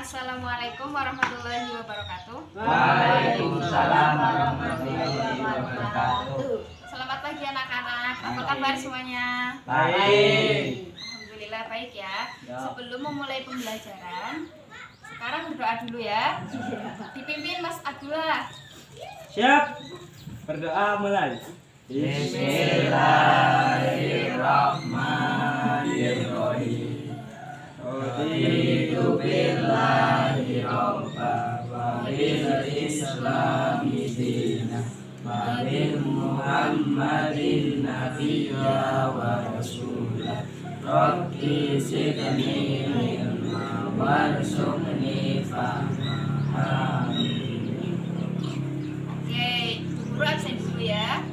Assalamualaikum warahmatullahi wabarakatuh. Waalaikumsalam warahmatullahi wabarakatuh. Selamat pagi anak-anak. Apa kabar semuanya? Baik. Alhamdulillah baik ya. Ya. Sebelum memulai pembelajaran, sekarang berdoa dulu ya. Dipimpin Mas Abdullah. Siap. Berdoa mulai. Bismillahirrahmanirrahim. Raditu billahi robba wa bil islami dinah wa bil muhammadin nabiyya wa rasulah. Rabbi zidni ilma warzuqni fahma. Oke, guru absen dulu ya.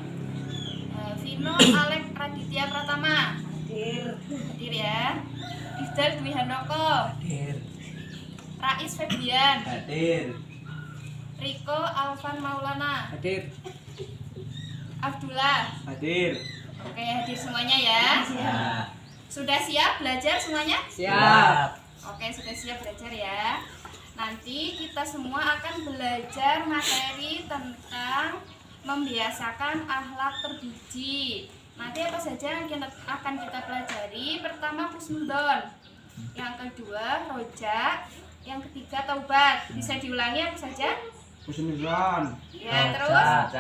Vino Alek Raditya Pratama. Hadir ya. Ifdal Dwi Handoko. Hadir. Rais Febian. Hadir. Riko Alvan Maulana. Hadir. Abdullah. Hadir. Oke, hadir semuanya ya. Sudah siap belajar semuanya? Siap. Oke, sudah siap belajar ya. Nanti kita semua akan belajar materi tentang membiasakan akhlak terpuji. Nanti apa saja yang akan kita pelajari? Pertama husnudon, yang kedua roja, yang ketiga taubat. Bisa diulangi apa saja? Husnuzon. Ya, terus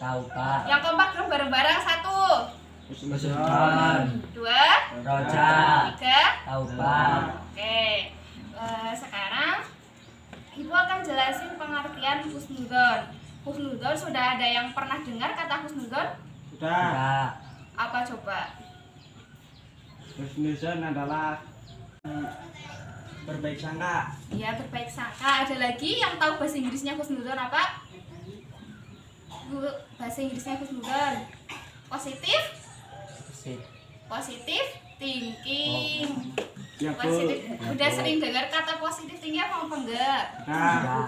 Taubat. yang kompak dong bareng-bareng. 1, Husnuzon. 2, Roja. 3. Taubat. Oke, sekarang Ibu akan jelasin pengertian husnudon. Husnudon sudah ada yang pernah dengar kata husnudon? Sudah. Apa coba? Husnuzon adalah berbaik sangka. Ya, berbaik sangka. Ada lagi yang tahu bahasa Inggrisnya husnudon apa? Bahasa Inggrisnya husnudon. Positif? Positif thinking. Ya, Bu. Positif. Udah sering dengar kata positif thinking apa enggak? Nah,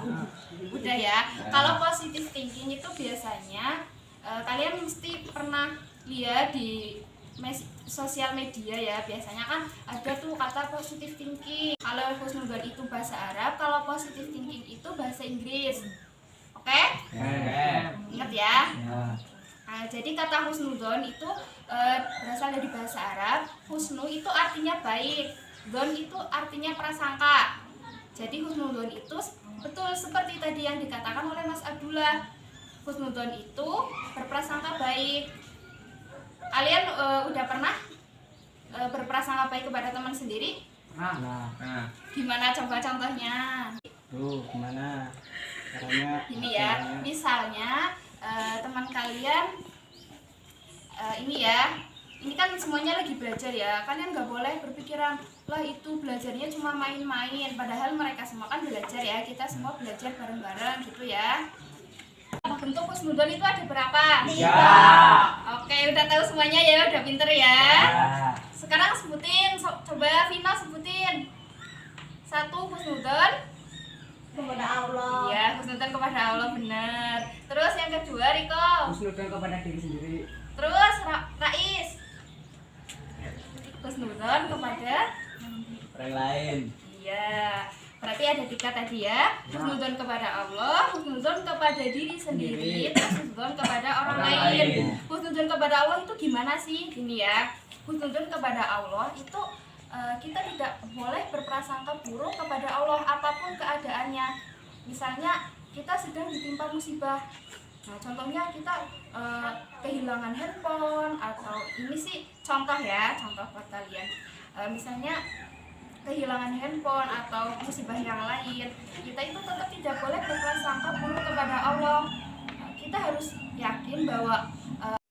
Udah ya. Kalau positive thinking itu biasanya kalian mesti pernah lihat di sosial media ya. Biasanya kan ada tuh kata positive thinking. Kalau husnudon itu bahasa Arab, kalau positive thinking itu bahasa Inggris. Oke? Ingat ya. Nah, jadi kata husnudon itu berasal dari bahasa Arab. Husnu itu artinya baik, don itu artinya prasangka. Jadi husnudon itu betul seperti tadi yang dikatakan oleh Mas Abdullah. Husnudon itu berprasangka baik. Kalian udah pernah berprasangka baik kepada teman sendiri? nah. Gimana coba contohnya? Tuh, gimana caranya? Ini ya, misalnya teman kalian ini kan semuanya lagi belajar ya. Kalian nggak boleh berpikiran lah itu belajarnya cuma main-main, padahal mereka semua kan belajar ya. Kita semua belajar bareng-bareng gitu ya. Bentuk husnudon itu ada berapa? 3. Oke, udah tahu semuanya ya, udah pinter ya. Sekarang sebutin, coba Vina sebutin. 1 husnudon Kepada Allah. ya, husnudon kepada Allah, benar. Terus yang kedua Riko. Husnuzon kepada diri sendiri. Terus Rais. Husnudon kepada Orang lain. iya. Berarti ada 3 tadi ya. Husnudon kepada Allah, husnudon kepada diri sendiri, terus husnudon kepada orang lain. Husnudon kepada Allah itu gimana sih? Ini ya. Husnudon kepada Allah itu kita tidak boleh berprasangka buruk kepada Allah apapun keadaannya. Misalnya kita sedang ditimpa musibah. Nah, contohnya kita kehilangan handphone atau ini sih contoh ya, contoh buat kalian. Misalnya kehilangan handphone atau musibah yang lain, kita itu tetap tidak boleh berprasangka buruk kepada Allah. Kita harus yakin bahwa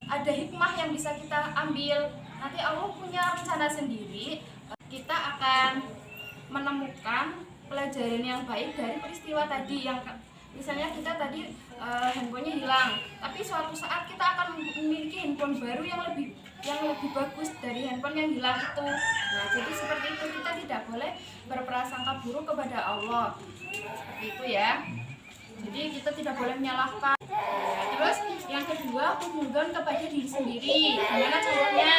ada hikmah yang bisa kita ambil. Nanti Allah punya rencana sendiri. Kita akan menemukan pelajaran yang baik dari peristiwa tadi. Yang misalnya kita tadi handphonenya hilang, tapi suatu saat kita akan memiliki handphone baru yang lebih bagus dari handphone yang hilang itu. Nah, jadi seperti itu, kita tidak boleh berprasangka buruk kepada Allah. Seperti itu ya. Jadi kita tidak boleh menyalahkan. Nah, terus yang kedua, husnudon kepada diri sendiri. Gimana caranya?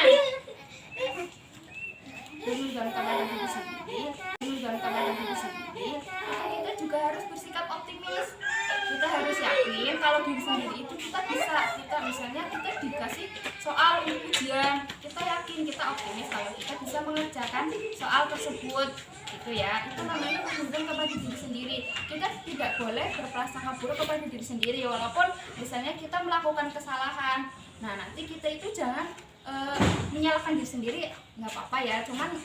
Husnudon kepada diri sendiri. Husnudon kepada diri sendiri. juga harus bersikap optimis. Kita harus yakin kalau diri sendiri itu kita bisa. Kita misalnya kita dikasih soal ujian, kita yakin, kita optimis kalau kita bisa mengerjakan soal tersebut, gitu ya. Itu namanya husnuzon kepada diri sendiri. Kita tidak boleh berprasangka buruk kepada diri sendiri, walaupun misalnya kita melakukan kesalahan. Nah, nanti kita itu jangan menyalahkan diri sendiri, nggak apa-apa ya. Cuman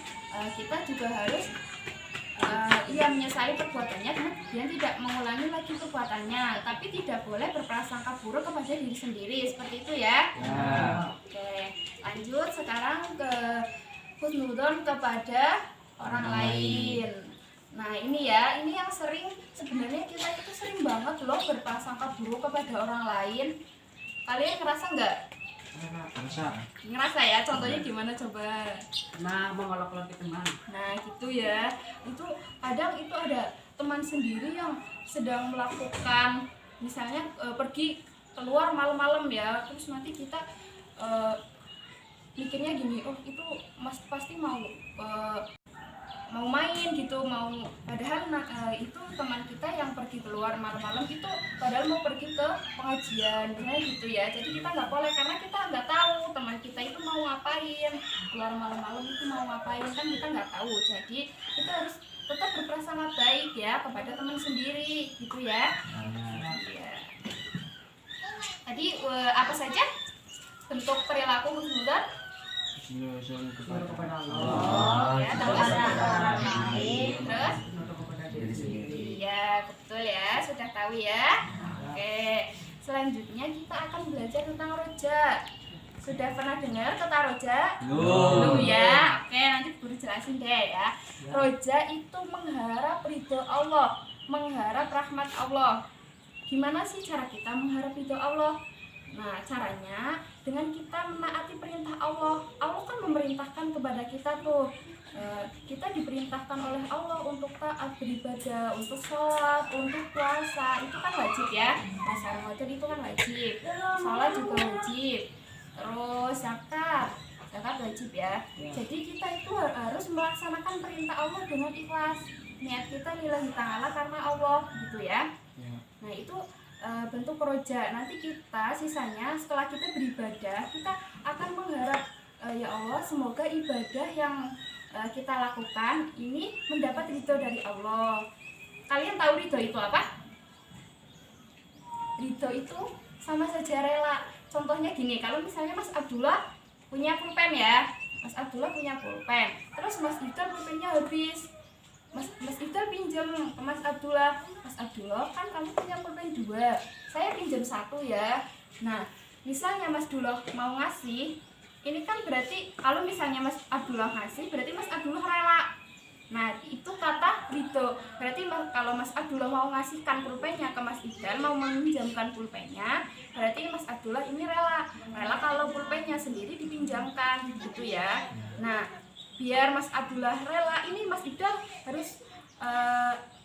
kita juga harus menyesali perbuatannya, kemudian tidak mengulangi lagi perbuatannya, tapi tidak boleh berprasangka buruk kepada diri sendiri, seperti itu ya. Oke, lanjut sekarang ke husnuzon kepada orang lain. Nah ini ya, ini yang sering, sebenarnya kita itu sering banget loh berprasangka buruk kepada orang lain. Kalian ngerasa nggak? Ngerasa ya, contohnya gimana coba? Nah, mengolok-olok teman. Nah gitu ya, itu kadang itu ada teman sendiri yang sedang melakukan, misalnya pergi keluar malam-malam ya, terus nanti kita mikirnya gini, oh itu mas pasti mau main gitu, padahal itu teman kita yang pergi keluar malam-malam itu padahal mau pergi ke pengajian, misalnya gitu ya. Jadi kita nggak boleh, karena kita nggak tahu teman kita itu mau ngapain, keluar malam-malam itu mau ngapain, kan kita nggak tahu. Jadi kita harus tetap berprasangka baik ya kepada teman sendiri, gitu ya. Ya. Tadi apa saja bentuk perilaku husnuzon? Husnuzon kepada Allah, Ya, terus kepada orang lain, terus kepada diri sendiri. iya betul ya, sudah tahu ya. Oke, selanjutnya kita akan belajar tentang roja. Sudah pernah dengar kata roja? Belum ya. Oke, nanti guru jelasin deh ya. Roja itu mengharap ridho Allah, mengharap rahmat Allah. Gimana sih cara kita mengharap ridho Allah? Nah, caranya dengan kita menaati perintah Allah. Allah kan memerintahkan kepada kita tuh, kita diperintahkan oleh Allah untuk taat beribadah, untuk sholat, untuk puasa. Itu kan wajib ya. Puasa Ramadan itu kan wajib. Sholat juga wajib. Terus zakat wajib ya. Jadi kita itu harus melaksanakan perintah Allah dengan ikhlas. Niat kita lillahi ta'ala karena Allah, gitu ya. Nah itu bentuk roja. Nanti kita sisanya setelah kita beribadah, kita akan mengharap ya Allah, semoga ibadah yang kita lakukan ini mendapat ridho dari Allah. Kalian tahu ridho itu apa? Ridho itu sama saja rela. Contohnya gini, kalau misalnya Mas Abdullah punya pulpen ya, Mas Abdullah punya pulpen, terus Mas Ibdal pulpennya habis, Mas Ibdal pinjam ke Mas Abdullah. Mas Abdullah, kan kamu punya pulpen 2, saya pinjam 1 ya. Nah, misalnya Mas Abdullah mau ngasih, ini kan berarti kalau misalnya Mas Abdullah ngasih, berarti Mas Abdullah rela. Nah, itu kata ridho. Berarti kalau Mas Abdullah mau ngasihkan pulpennya ke Mas Ibdal, mau meminjamkan pulpennya, berarti Mas Abdullah ini rela. Rela kalau pulpennya sendiri dipinjamkan, gitu ya. Nah, biar Mas Abdullah rela, ini Mas Ibdal harus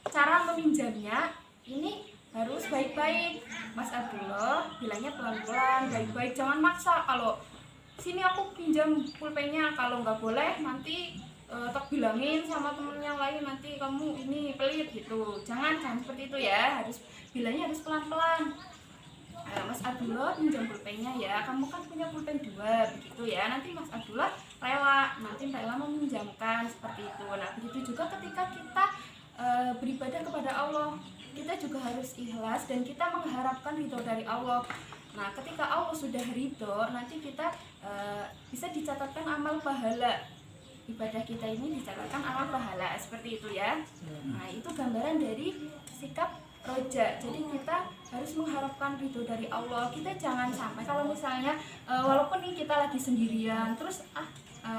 cara meminjamnya ini harus baik-baik. Mas Abdullah bilangnya pelan-pelan, baik-baik, jangan maksa. Kalau sini aku pinjam pulpennya, kalau nggak boleh nanti tak bilangin sama temen yang lain, nanti kamu ini pelit gitu. Jangan seperti itu ya, harus bilangnya harus pelan-pelan. Mas Abdullah pinjam pulpennya ya, kamu kan punya pulpen 2, begitu ya. Nanti Mas Abdullah rela, nanti rela meminjamkan, seperti itu. Nah begitu juga ketika kita beribadah kepada Allah, kita juga harus ikhlas dan kita mengharapkan ridho dari Allah. Nah ketika Allah sudah ridho, nanti kita bisa dicatatkan amal pahala. Ibadah kita ini dicatatkan amal pahala, seperti itu ya. Nah itu gambaran dari sikap roja. Jadi kita harus mengharapkan ridho dari Allah. Kita jangan sampai kalau misalnya walaupun nih kita lagi sendirian, terus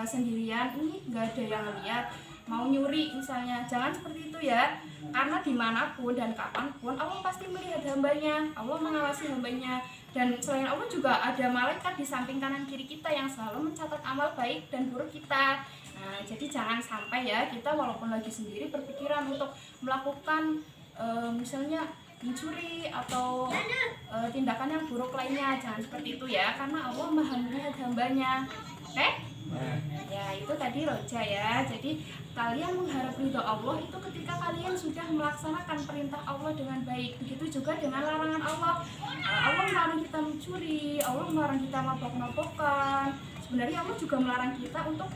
sendirian ini nggak ada yang lihat, mau nyuri misalnya, jangan seperti itu ya. Karena dimanapun dan kapanpun Allah pasti melihat hambanya, Allah mengawasi hambanya. Dan selain Allah juga ada malaikat di samping kanan kiri kita yang selalu mencatat amal baik dan buruk kita. Nah, jadi jangan sampai ya kita walaupun lagi sendiri berpikiran untuk melakukan misalnya mencuri atau tindakan yang buruk lainnya. Jangan seperti itu ya, karena Allah maha melihat hambanya. Oke? Ya, itu tadi roja ya. Jadi kalian mengharap ridho Allah itu ketika kalian sudah melaksanakan perintah Allah dengan baik. Begitu juga dengan larangan Allah. Allah melarang kita mencuri, Allah melarang kita mabok-mabokan. Sebenarnya Allah juga melarang kita untuk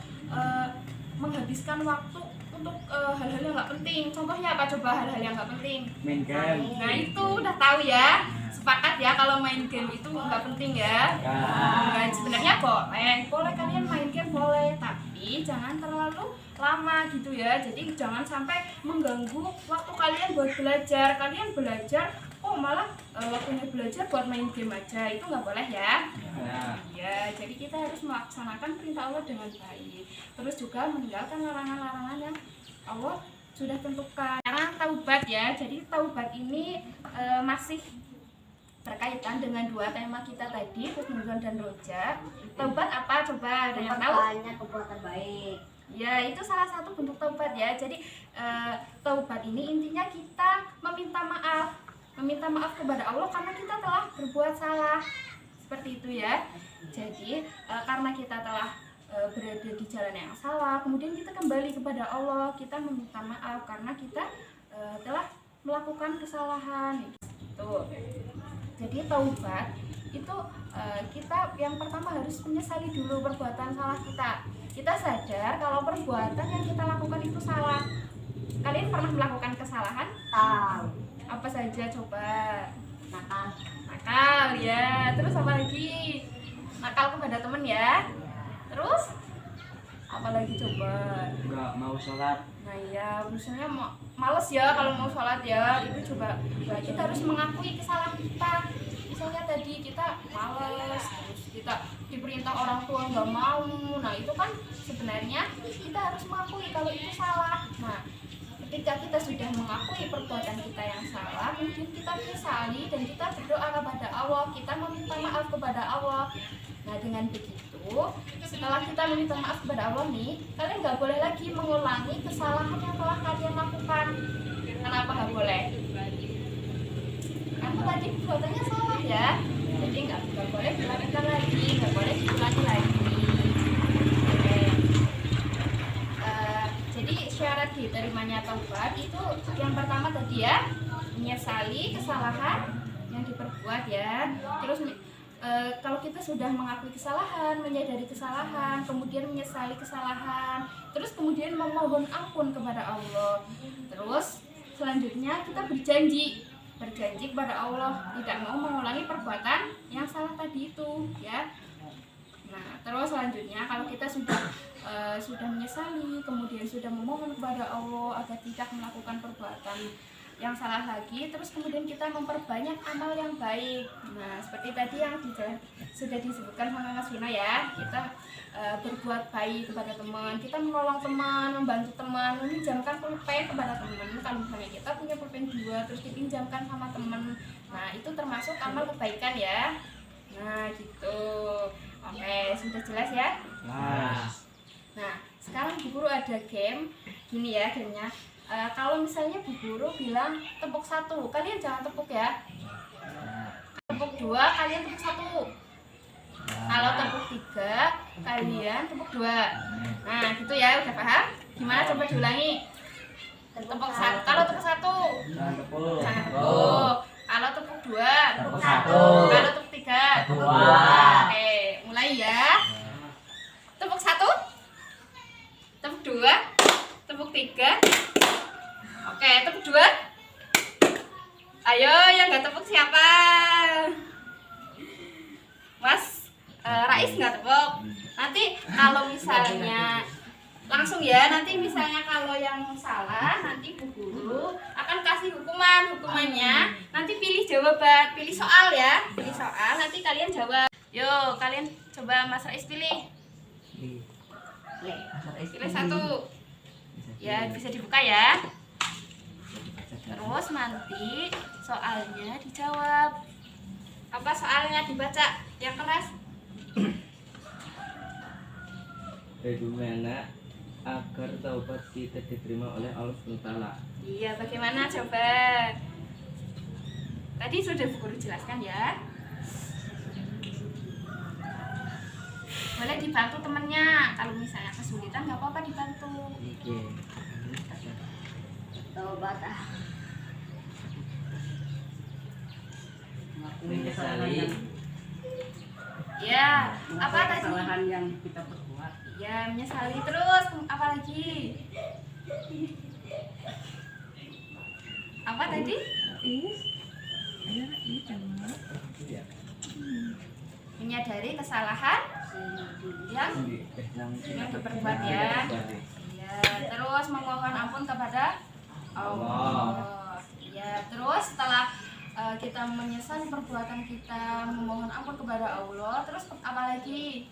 menghabiskan waktu untuk hal-hal yang nggak penting. Contohnya apa coba hal-hal yang nggak penting? Main game. Nah itu udah tahu ya. Sepakat ya kalau main game itu nggak penting ya. Nah, sebenarnya boleh kalian main game boleh, tapi jangan terlalu lama gitu ya. Jadi jangan sampai mengganggu waktu kalian buat belajar. Kalian belajar, malah waktunya belajar buat main game aja, itu nggak boleh ya. Ya, jadi kita harus melaksanakan perintah Allah dengan baik. Terus juga meninggalkan larangan-larangan yang Allah sudah tentukan. Sekarang taubat ya. Jadi taubat ini masih berkaitan dengan dua tema kita tadi, husnuzon dan roja. Taubat apa coba? Ada yang tahu? Banyak perbuatan baik. Ya, itu salah satu bentuk taubat ya. Jadi taubat ini intinya kita meminta maaf kepada Allah karena kita telah berbuat salah. Seperti itu ya. Jadi karena kita telah berada di jalan yang salah, kemudian kita kembali kepada Allah, kita meminta maaf karena kita telah melakukan kesalahan. Gitu. Jadi taubat itu kita yang pertama harus menyesali dulu perbuatan salah kita. Kita sadar kalau perbuatan yang kita lakukan itu salah. Kalian pernah melakukan kesalahan? Tahu. Apa saja coba? Nakal. Ya. Terus apa lagi? Nakal kepada teman ya. Terus apa lagi coba? Enggak mau sholat. Nah ya, misalnya males ya kalau mau sholat ya, itu coba kita harus mengakui kesalahan kita. Misalnya tadi kita males, terus kita diperintah orang tua nggak mau. Nah itu kan sebenarnya kita harus mengakui kalau itu salah. Nah ketika kita sudah mengakui perbuatan kita yang salah, kemudian kita menyesali dan kita berdoa kepada Allah, kita meminta maaf kepada Allah. Nah dengan begitu, setelah kita meminta maaf kepada Allah nih, kalian nggak boleh lagi mengulangi kesalahan yang telah kalian lakukan. Kenapa nggak boleh? Karena tadi perbuatannya salah ya, jadi nggak boleh dilakukan lagi, nggak boleh diulangi lagi. Oke. Jadi syarat diterimanya taubat itu yang pertama tadi ya, menyesali kesalahan yang diperbuat ya. Terus kalau kita sudah mengakui kesalahan, menyadari kesalahan, kemudian menyesali kesalahan, terus kemudian memohon ampun kepada Allah. Terus selanjutnya kita berjanji kepada Allah tidak mau mengulangi perbuatan yang salah tadi itu ya. Nah terus selanjutnya kalau kita sudah menyesali, kemudian sudah memohon kepada Allah agar tidak melakukan perbuatan yang salah lagi, terus kemudian kita memperbanyak amal yang baik. Nah seperti tadi yang sudah disebutkan sama Mas Vino ya, kita berbuat baik kepada teman, kita menolong teman, membantu teman, meminjamkan pulpen kepada teman. Kalau misalnya kita punya pulpen 2 terus dipinjamkan sama teman, nah itu termasuk amal kebaikan ya. Nah gitu. Oke, sudah jelas ya? Nah sekarang Bu Guru ada game gini ya gamenya. Kalau misalnya Bu Guru bilang tepuk 1, kalian jangan tepuk ya. Tepuk 2, kalian tepuk 1. Kalau tepuk 3, kalian tepuk 2. Nah gitu ya, udah paham? Gimana coba diulangi? Tepuk 1, kalau tepuk 1 Jangan tepuk. jangan tepuk. Kalau tepuk 2 Tepuk 1. Kalau tepuk 3 Tepuk 2. Oke, mulai ya. Tepuk 1, tepuk 2, tepuk 3. Oke, tepuk 2. Ayo yang nggak tepuk siapa? Mas Rais nggak tepuk. Nanti kalau misalnya langsung ya, nanti misalnya kalau yang salah nanti Bu Guru akan kasih hukumannya nanti pilih jawaban, pilih soal ya, pilih soal nanti kalian jawab. Yo kalian coba Mas Rais pilih pilih 1 ya, bisa dibuka ya. Terus nanti soalnya dijawab. Apa soalnya dibaca yang keras? Bagaimana agar taubat kita diterima oleh Allah SWT? Iya, bagaimana coba? Tadi sudah Bu Guru jelaskan ya. boleh dibantu temennya. Kalau misalnya kesulitan nggak apa-apa dibantu. Oke. Tobat Mengakui kesalahan Menyesali. yang Ya, apa mengakui tadi? kesalahan yang kita perbuat. Ya, menyesali terus. Apa lagi? Apa tadi? Menyadari kesalahan yang diperbuat ya. Ya, terus memohon ampun kepada Allah. Ya, terus setelah kita menyesali perbuatan kita, memohon ampun kepada Allah, terus apa lagi?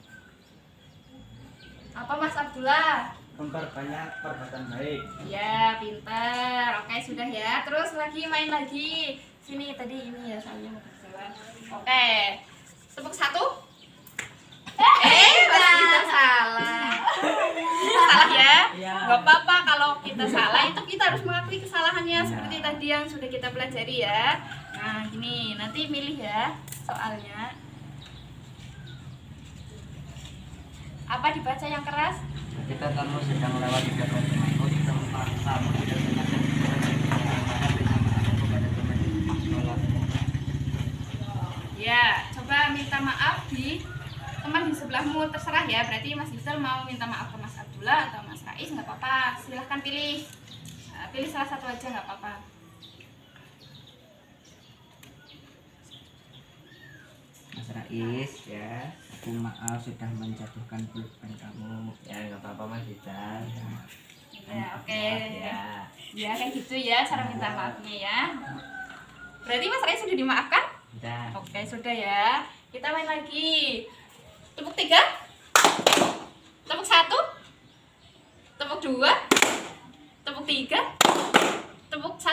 Apa Mas Abdullah? Memperbanyak perbuatan baik. Ya, pintar. Oke, sudah ya. Terus lagi main lagi. Sini tadi ini ya soalnya mau berjalan. Oke. Tepuk satu. Pasti kita salah. Salah ya? Iya. Gak apa-apa kalau kita salah itu kita harus mengakui kesalahannya seperti tadi yang sudah kita pelajari ya. Nah, gini, nanti milih ya soalnya. Apa dibaca yang keras? Ketika kamu sedang melewati jalan temanmu, tempat kamu tidak sengaja kepada teman sholat. Ya, coba minta maaf di teman di sebelahmu, terserah ya. Berarti Mas Iqbal mau minta maaf ke Mas Abdullah atau Mas Rais, nggak apa-apa. Silahkan pilih. Pilih salah satu aja nggak apa-apa. Mas Rais ya, aku maaf sudah menjatuhkan pulpen kamu. Ya nggak apa-apa Mas Iqbal. Ya, oke. Ya. Ya, kayak gitu ya cara minta maafnya ya. Berarti Mas Rais sudah dimaafkan? Sudah. Oke, sudah ya. Kita main lagi. Tepuk 3. Tepuk 1. Tepuk 2. Tepuk 3. Tepuk 1.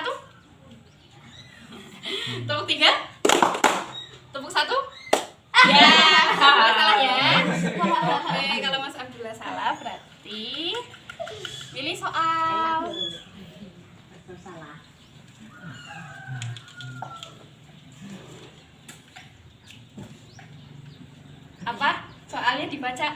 Tepuk 3. Tepuk 1. Ya, salah ya. Oke, kalau Mas Abdullah salah berarti pilih soal. salah. Apa soalnya dibaca.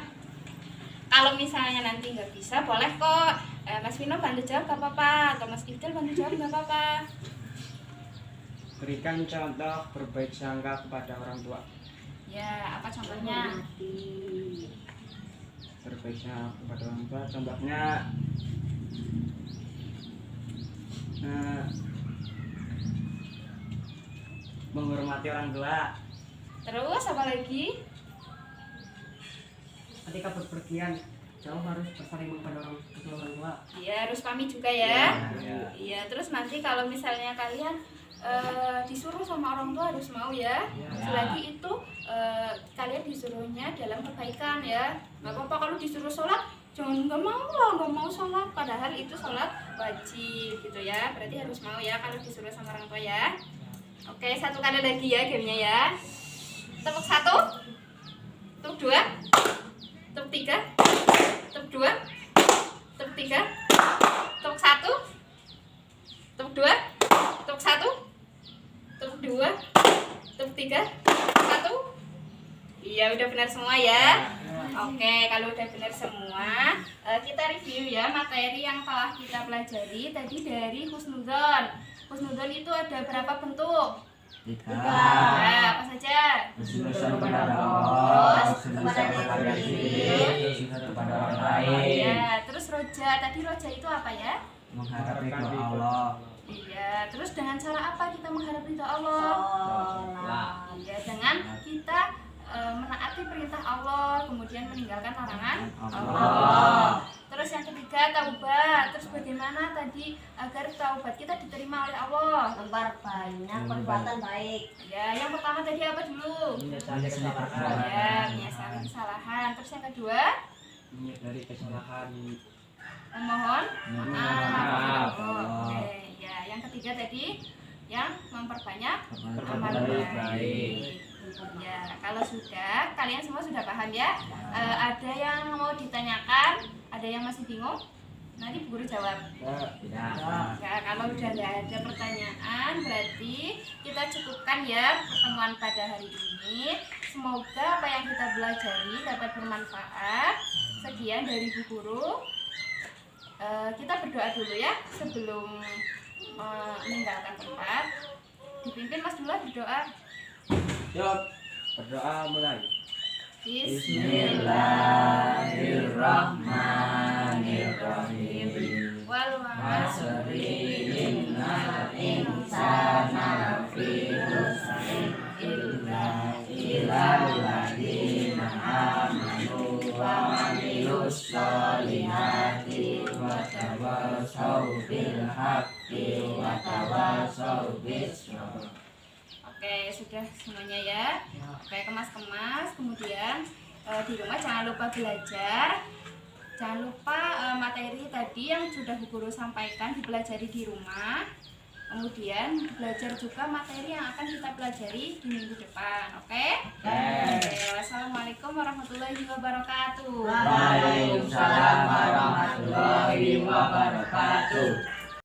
Kalau misalnya nanti nggak bisa boleh kok Mas Vino bantu jawab nggak apa-apa, atau Mas Ibdal bantu jawab nggak apa-apa. Berikan contoh berbaik sangka kepada orang tua. Ya, apa contohnya? Berbaik sangka kepada orang tua, contohnya menghormati orang tua. Terus apa lagi? Ketika berpergian jauh harus bersaling kepada orang tua. Iya, harus pamit juga ya. Ya. Iya, terus nanti kalau misalnya kalian disuruh sama orang tua harus mau ya. Selagi itu kalian disuruhnya dalam kebaikan ya. Nggak apa-apa kalau disuruh sholat, jangan nggak mau lah, nggak mau sholat. Padahal itu sholat wajib gitu ya. Berarti harus mau ya kalau disuruh sama orang tua ya. Oke, satu kali lagi ya gamenya ya. Tepuk 1, tepuk 2, tepuk 3, tepuk 2, tepuk 3, tepuk 1, tepuk 2, tepuk 1, tepuk 2, tepuk 3, 1. Iya, udah benar semua ya. Oke, kalau udah benar semua, kita review ya materi yang telah kita pelajari tadi dari husnudzon. Husnudzon itu ada berapa bentuk? 3. Nah, apa saja? Husnuzon kepada Allah, Terus husnuzon kepada diri, husnuzon kepada orang lain. Ya, terus roja. Tadi roja itu apa ya? Mengharap ridho Allah. Iya, terus dengan cara apa kita mengharap ridho Allah? Sholat. Ya, dengan kita menaati perintah Allah, kemudian meninggalkan larangan Allah. Terus yang ketiga taubat. Terus bagaimana tadi agar taubat kita diterima oleh Allah? Memperbanyak perbuatan baik. Ya, yang pertama tadi apa dulu? Menyesali kesalahan. Ya, menyesali kesalahan. Terus yang kedua, Menyadari kesalahan. memohon Maaf. maaf. Oke, ya, yang ketiga tadi yang memperbanyak amal baik. Ya, kalau sudah, kalian semua sudah paham ya. Ada yang mau ditanyakan? Ada yang masih bingung? Nanti Bu Guru jawab. Tidak. Nah, kalau udah nggak ada pertanyaan, berarti kita cukupkan ya pertemuan pada hari ini. Semoga apa yang kita pelajari dapat bermanfaat. Sekian dari Bu Guru. Kita berdoa dulu ya sebelum meninggalkan tempat. Dipimpin Mas Dula berdoa. Yuk, berdoa mulai. Bismillahirrahmanirrahim. Wal Wasri innal insana lafi khusrin illa alladziina aamanu wa 'amilus sholihati wa tawassaw bil haqqi wa tawassaw bis sabr. Oke, sudah semuanya ya. Oke, kemas-kemas. Kemudian di rumah jangan lupa belajar. Jangan lupa materi tadi yang sudah Bu Guru sampaikan dipelajari di rumah. Kemudian belajar juga materi yang akan kita pelajari di minggu depan. Oke? Oke, wassalamualaikum warahmatullahi wabarakatuh. Waalaikumsalam warahmatullahi wabarakatuh.